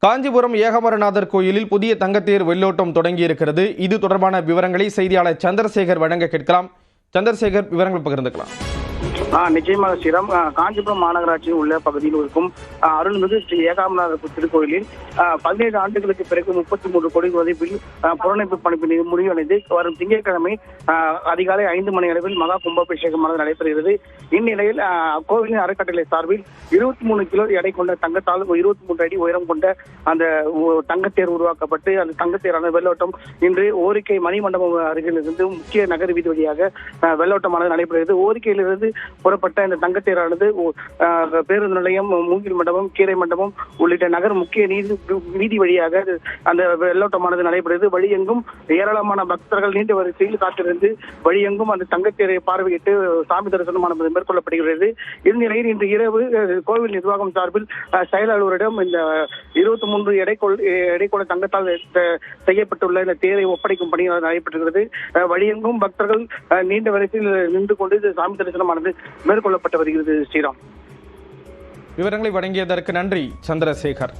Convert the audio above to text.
காஞ்சிபுரம் ஏகாம்பரநாதர் கோயிலில் புதிய தங்கத்தேர் வெள்ளோட்டம் தொடங்கியிருக்கிறது. இது தொடர்பான விவரங்களை செய்தியாளர் சந்திரசேகர் வழங்க கேட்கலாம். சந்திரசேகர், விவரங்கள் பகிர்ந்துக்கலாம். நிச்சயமாக ஸ்ரீராம், காஞ்சிபுரம் மாநகராட்சியில் உள்ள பகுதியில் இருக்கும் அருள்மிகு ஸ்ரீ ஏகாம்பரநாதர் திருக்கோயிலில் 17 ஆண்டுகளுக்கு பிறகு 33 கோடி மதிப்பில் புறநமைப்பு பணிப்பு முடிவடைந்து வரும் திங்கட்கிழமை அதிகாலை 5 மணி அளவில் மகா கும்பாபிஷேகமானது நடைபெறுகிறது. இந்நிலையில் கோவிலின் அறக்கட்டளை சார்பில் 23 கிலோ எடை கொண்ட தங்கத்தால் 23 அடி உயரம் கொண்ட அந்த தங்கத்தேர் உருவாக்கப்பட்டு அந்த தங்கத்தேரான வெள்ளோட்டம் இன்று ஓரிக்கை மணிமண்டபம் அருகில் இருந்து முக்கிய நகர் வீதி வழியாக வெள்ளோட்டமானது நடைபெறுகிறது. ஓரிக்கையிலிருந்து புறப்பட்ட இந்த தங்கத்தேரானது பேருந்து நிலையம், மூங்கில் மண்டபம், கீரை மண்டபம் உள்ளிட்ட நகர் முக்கிய வீதி வழியாக அந்த வெள்ளோட்டமானது நடைபெறுகிறது. வழியெங்கும் ஏராளமான பக்தர்கள் நீண்ட வரிசையில் காத்திருந்து வழியெங்கும் அந்த தங்கத்தேரை பார்வையிட்டு சாமி தரிசனமானது மேற்கொள்ளப்படுகிறது. இந்நிலையில் இன்று இரவு கோவில் நிர்வாகம் சார்பில் செயலாளரிடம் இந்த 23 எடைக்கொள்ள தங்கத்தால் செய்யப்பட்டுள்ள இந்த தேரை ஒப்படைக்கும் பணி நடைபெறுகிறது. வழியெங்கும் பக்தர்கள் நீண்ட வரிசையில் நின்று கொண்டு சாமி தரிசனமானது மேற்கொள்ளப்பட்டு வருகிறது. ஸ்ரீராம், விவரங்களை வழங்கியதற்கு நன்றி சந்திரசேகர்.